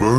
Happy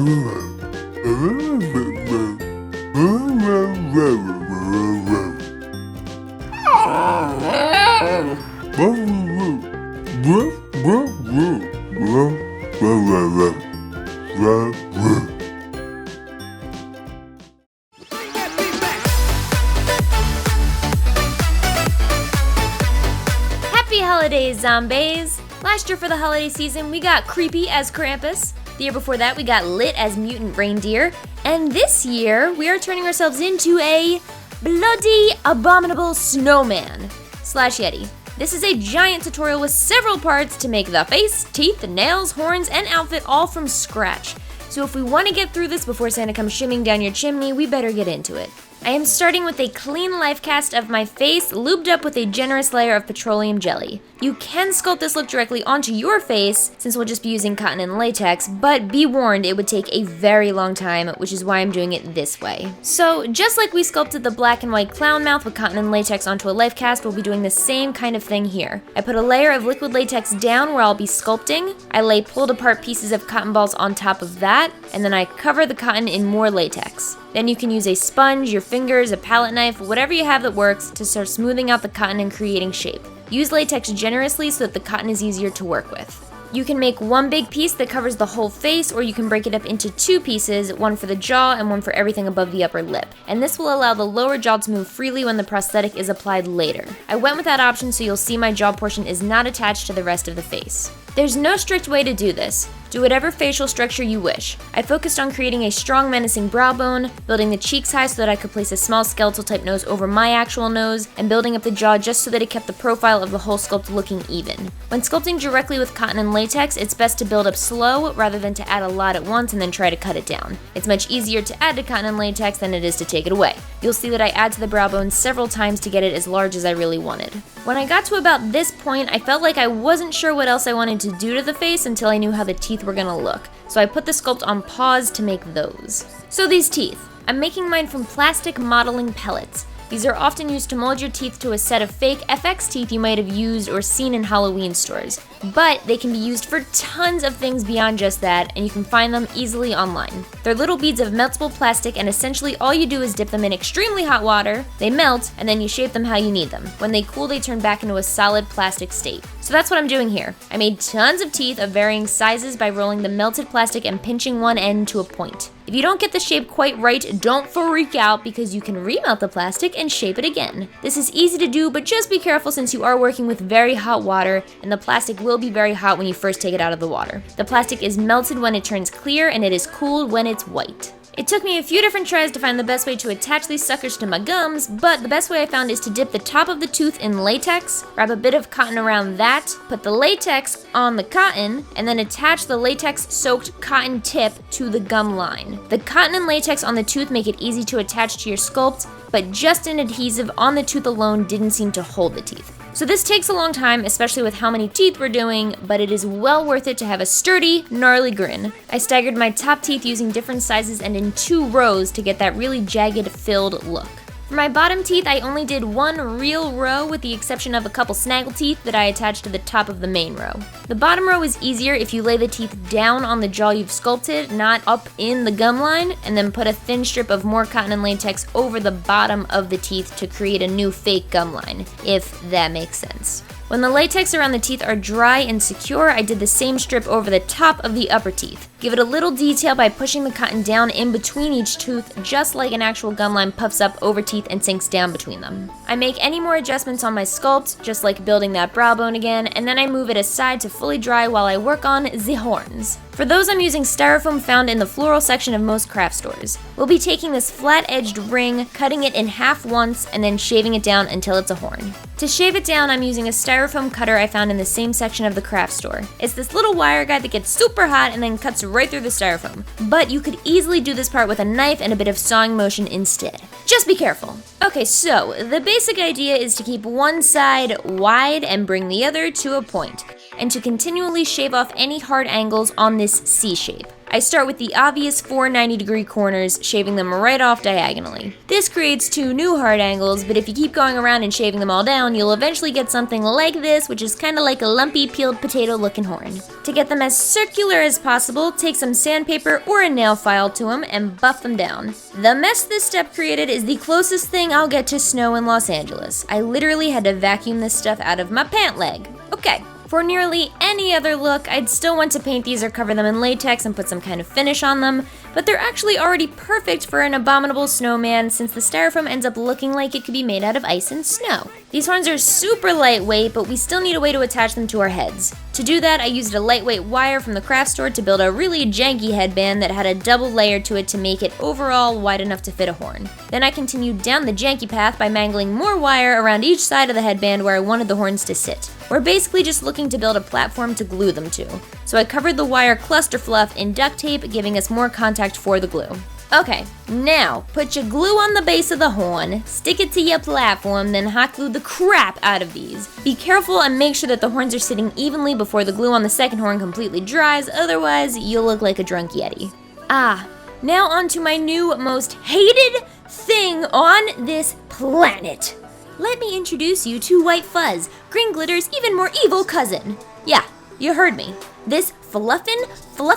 holidays, zombaes! Last year for the holiday season, we got creepy as Krampus. The year before that, we got lit as mutant reindeer. And this year, we are turning ourselves into a bloody abominable snowman / YETI. This is a giant tutorial with several parts to make the face, teeth, nails, horns, and outfit all from scratch. So if we want to get through this before Santa comes shimmying down your chimney, we better get into it. I am starting with a clean life cast of my face, lubed up with a generous layer of petroleum jelly. You can sculpt this look directly onto your face, since we'll just be using cotton and latex, but be warned it would take a very long time, which is why I'm doing it this way. So, just like we sculpted the black and white clown mouth with cotton and latex onto a life cast, we'll be doing the same kind of thing here. I put a layer of liquid latex down where I'll be sculpting, I lay pulled apart pieces of cotton balls on top of that, and then I cover the cotton in more latex. Then you can use a sponge, your fingers, a palette knife, whatever you have that works to start smoothing out the cotton and creating shape. Use latex generously so that the cotton is easier to work with. You can make one big piece that covers the whole face, or you can break it up into two pieces, one for the jaw and one for everything above the upper lip. And this will allow the lower jaw to move freely when the prosthetic is applied later. I went with that option so you'll see my jaw portion is not attached to the rest of the face. There's no strict way to do this. Do whatever facial structure you wish. I focused on creating a strong, menacing brow bone, building the cheeks high so that I could place a small skeletal type nose over my actual nose, and building up the jaw just so that it kept the profile of the whole sculpt looking even. When sculpting directly with cotton and latex, it's best to build up slow rather than to add a lot at once and then try to cut it down. It's much easier to add to cotton and latex than it is to take it away. You'll see that I add to the brow bone several times to get it as large as I really wanted. When I got to about this point, I felt like I wasn't sure what else I wanted to do to the face until I knew how the teeth were gonna look, so I put the sculpt on pause to make those. So these teeth, I'm making mine from plastic modeling pellets. These are often used to mold your teeth to a set of fake FX teeth you might have used or seen in Halloween stores. But they can be used for tons of things beyond just that, and you can find them easily online. They're little beads of meltable plastic, and essentially all you do is dip them in extremely hot water, they melt, and then you shape them how you need them. When they cool, they turn back into a solid plastic state. So that's what I'm doing here. I made tons of teeth of varying sizes by rolling the melted plastic and pinching one end to a point. If you don't get the shape quite right, don't freak out because you can remelt the plastic and shape it again. This is easy to do, but just be careful since you are working with very hot water, and the plastic will be very hot when you first take it out of the water. The plastic is melted when it turns clear, and it is cooled when it's white. It took me a few different tries to find the best way to attach these suckers to my gums, but the best way I found is to dip the top of the tooth in latex, wrap a bit of cotton around that, put the latex on the cotton, and then attach the latex-soaked cotton tip to the gum line. The cotton and latex on the tooth make it easy to attach to your sculpt, but just an adhesive on the tooth alone didn't seem to hold the teeth. So this takes a long time, especially with how many teeth we're doing, but it is well worth it to have a sturdy, gnarly grin. I staggered my top teeth using different sizes and in 2 rows to get that really jagged, filled look. For my bottom teeth, I only did 1 real row with the exception of a couple snaggle teeth that I attached to the top of the main row. The bottom row is easier if you lay the teeth down on the jaw you've sculpted, not up in the gum line, and then put a thin strip of more cotton and latex over the bottom of the teeth to create a new fake gum line, if that makes sense. When the latex around the teeth are dry and secure, I did the same strip over the top of the upper teeth. Give it a little detail by pushing the cotton down in between each tooth, just like an actual gum line puffs up over teeth and sinks down between them. I make any more adjustments on my sculpt, just like building that brow bone again, and then I move it aside to fully dry while I work on the horns. For those, I'm using styrofoam found in the floral section of most craft stores. We'll be taking this flat-edged ring, cutting it in half once, and then shaving it down until it's a horn. To shave it down, I'm using a styrofoam cutter I found in the same section of the craft store. It's this little wire guide that gets super hot and then cuts right through the styrofoam. But you could easily do this part with a knife and a bit of sawing motion instead. Just be careful. Okay, so the basic idea is to keep one side wide and bring the other to a point, and to continually shave off any hard angles on this C shape. I start with the obvious 490-degree corners, shaving them right off diagonally. This creates 2 new hard angles, but if you keep going around and shaving them all down, you'll eventually get something like this, which is kind of like a lumpy peeled potato looking horn. To get them as circular as possible, take some sandpaper or a nail file to them and buff them down. The mess this step created is the closest thing I'll get to snow in Los Angeles. I literally had to vacuum this stuff out of my pant leg. Okay. For nearly any other look, I'd still want to paint these or cover them in latex and put some kind of finish on them, but they're actually already perfect for an abominable snowman since the styrofoam ends up looking like it could be made out of ice and snow. These horns are super lightweight, but we still need a way to attach them to our heads. To do that, I used a lightweight wire from the craft store to build a really janky headband that had a double layer to it to make it overall wide enough to fit a horn. Then I continued down the janky path by mangling more wire around each side of the headband where I wanted the horns to sit. We're basically just looking to build a platform to glue them to. So I covered the wire cluster fluff in duct tape, giving us more contact for the glue. Okay, now put your glue on the base of the horn, stick it to your platform, then hot glue the crap out of these. Be careful and make sure that the horns are sitting evenly before the glue on the second horn completely dries, otherwise you'll look like a drunk Yeti. Now on to my new most hated thing on this planet. Let me introduce you to White Fuzz, Green Glitter's even more evil cousin. Yeah, you heard me. This fluffy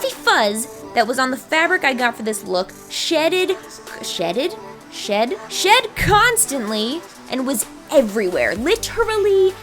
fuzz that was on the fabric I got for this look shed constantly and was everywhere, literally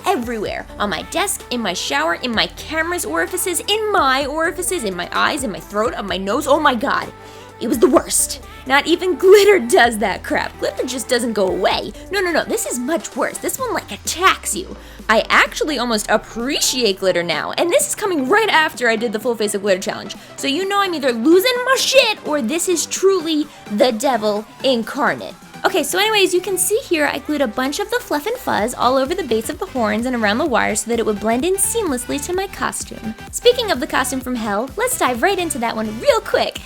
everywhere. On my desk, in my shower, in my camera's orifices, in my orifices, in my eyes, in my throat, on my nose. Oh my god. It was the worst. Not even glitter does that crap. Glitter just doesn't go away. No, this is much worse. This one like attacks you. I actually almost appreciate glitter now, and this is coming right after I did the full face of glitter challenge. So you know I'm either losing my shit or this is truly the devil incarnate. Okay, so anyways, you can see here I glued a bunch of the fluff and fuzz all over the base of the horns and around the wires so that it would blend in seamlessly to my costume. Speaking of the costume from hell, let's dive right into that one real quick.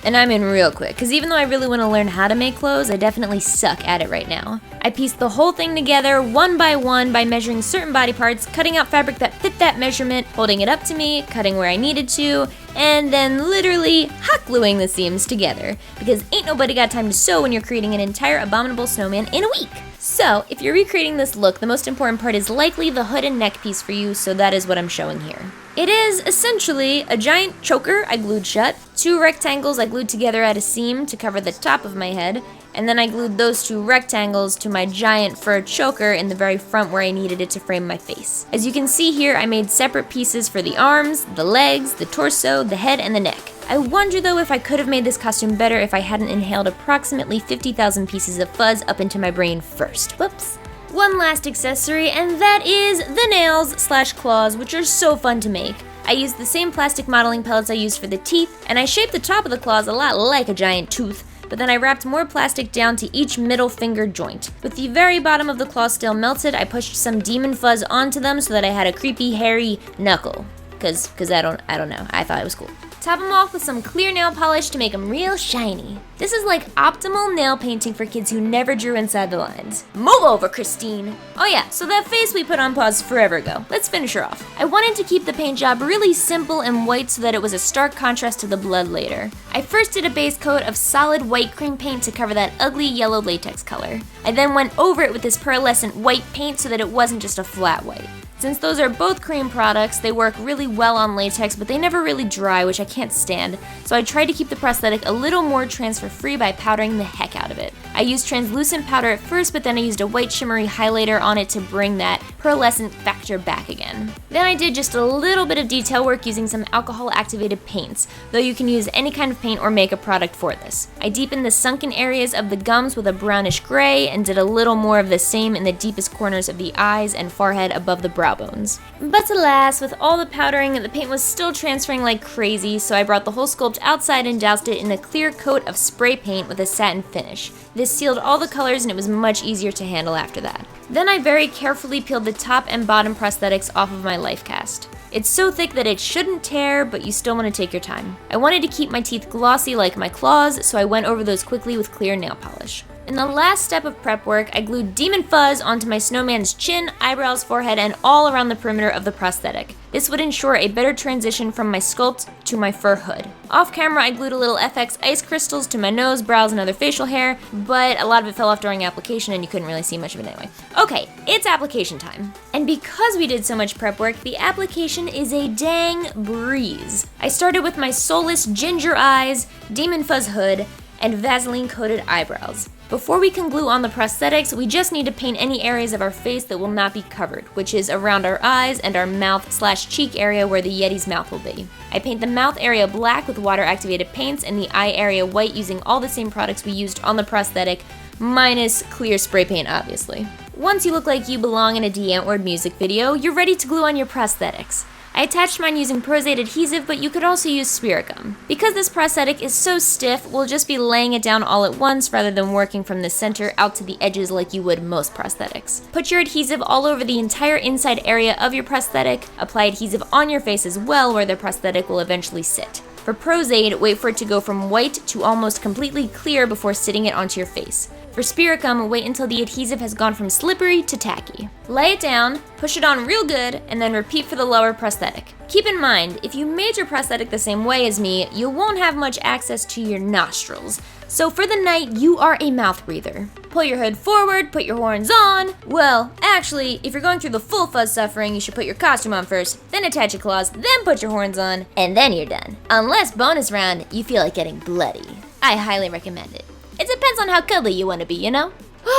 And I'm in real quick, because even though I really want to learn how to make clothes, I definitely suck at it right now. I pieced the whole thing together one by one by measuring certain body parts, cutting out fabric that fit that measurement, holding it up to me, cutting where I needed to, and then literally hot gluing the seams together, because ain't nobody got time to sew when you're creating an entire abominable snowman in a week. So, if you're recreating this look, the most important part is likely the hood and neck piece for you, so that is what I'm showing here. It is essentially a giant choker I glued shut, 2 rectangles I glued together at a seam to cover the top of my head, and then I glued those 2 rectangles to my giant fur choker in the very front where I needed it to frame my face. As you can see here, I made separate pieces for the arms, the legs, the torso, the head, and the neck. I wonder though if I could have made this costume better if I hadn't inhaled approximately 50,000 pieces of fuzz up into my brain first. Whoops. One last accessory, and that is the nails/claws, which are so fun to make. I used the same plastic modeling pellets I used for the teeth, and I shaped the top of the claws a lot like a giant tooth, but then I wrapped more plastic down to each middle finger joint. With the very bottom of the claw still melted, I pushed some demon fuzz onto them so that I had a creepy, hairy knuckle. Cause I don't know, I thought it was cool. Top them off with some clear nail polish to make them real shiny. This is like optimal nail painting for kids who never drew inside the lines. Move over, Christine. Oh yeah, so that face we put on pause forever ago. Let's finish her off. I wanted to keep the paint job really simple and white so that it was a stark contrast to the blood later. I first did a base coat of solid white cream paint to cover that ugly yellow latex color. I then went over it with this pearlescent white paint so that it wasn't just a flat white. Since those are both cream products, they work really well on latex, but they never really dry, which I can't stand, so I tried to keep the prosthetic a little more transfer-free by powdering the heck out of it. I used translucent powder at first, but then I used a white shimmery highlighter on it to bring that pearlescent factor back again. Then I did just a little bit of detail work using some alcohol-activated paints, though you can use any kind of paint or makeup product for this. I deepened the sunken areas of the gums with a brownish gray and did a little more of the same in the deepest corners of the eyes and forehead above the brow bones. But alas, with all the powdering, the paint was still transferring like crazy, so I brought the whole sculpt outside and doused it in a clear coat of spray paint with a satin finish. This sealed all the colors and it was much easier to handle after that. Then I very carefully peeled the top and bottom prosthetics off of my life cast. It's so thick that it shouldn't tear, but you still want to take your time. I wanted to keep my teeth glossy like my claws, so I went over those quickly with clear nail polish. In the last step of prep work, I glued Demon Fuzz onto my snowman's chin, eyebrows, forehead, and all around the perimeter of the prosthetic. This would ensure a better transition from my sculpt to my fur hood. Off camera, I glued a little FX ice crystals to my nose, brows, and other facial hair, but a lot of it fell off during application and you couldn't really see much of it anyway. Okay, it's application time. And because we did so much prep work, the application is a dang breeze. I started with my soulless ginger eyes, Demon Fuzz hood, and Vaseline-coated eyebrows. Before we can glue on the prosthetics, we just need to paint any areas of our face that will not be covered, which is around our eyes and our mouth/cheek area where the Yeti's mouth will be. I paint the mouth area black with water-activated paints and the eye area white using all the same products we used on the prosthetic, minus clear spray paint, obviously. Once you look like you belong in a DeAntword music video, you're ready to glue on your prosthetics. I attached mine using prosthetic adhesive, but you could also use spirit gum. Because this prosthetic is so stiff, we'll just be laying it down all at once rather than working from the center out to the edges like you would most prosthetics. Put your adhesive all over the entire inside area of your prosthetic. Apply adhesive on your face as well where the prosthetic will eventually sit. For Prosade, wait for it to go from white to almost completely clear before sitting it onto your face. For Spirit Gum, wait until the adhesive has gone from slippery to tacky. Lay it down, push it on real good, and then repeat for the lower prosthetic. Keep in mind, if you made your prosthetic the same way as me, you won't have much access to your nostrils. So for the night, you are a mouth breather. Pull your hood forward, put your horns on. Well, actually, if you're going through the full fuzz suffering, you should put your costume on first, then attach your claws, then put your horns on, and then you're done. Unless bonus round, you feel like getting bloody. I highly recommend it. It depends on how cuddly you want to be, you know?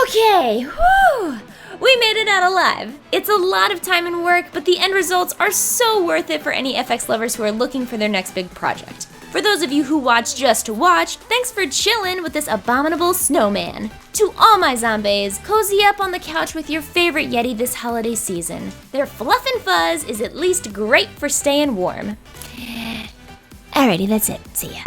Okay, whew! We made it out alive. It's a lot of time and work, but the end results are so worth it for any FX lovers who are looking for their next big project. For those of you who watch just to watch, thanks for chillin' with this abominable snowman. To all my zombies, cozy up on the couch with your favorite Yeti this holiday season. Their fluff and fuzz is at least great for staying warm. Alrighty, that's it. See ya.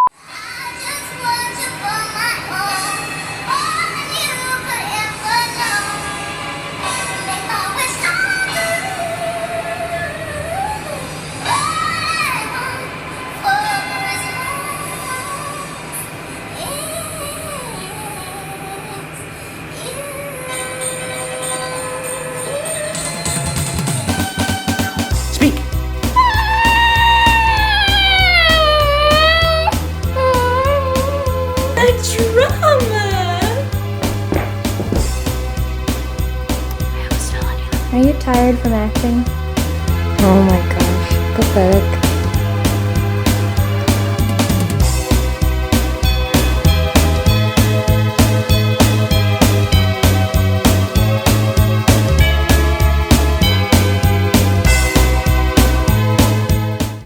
Are you tired from acting? Oh my gosh, pathetic.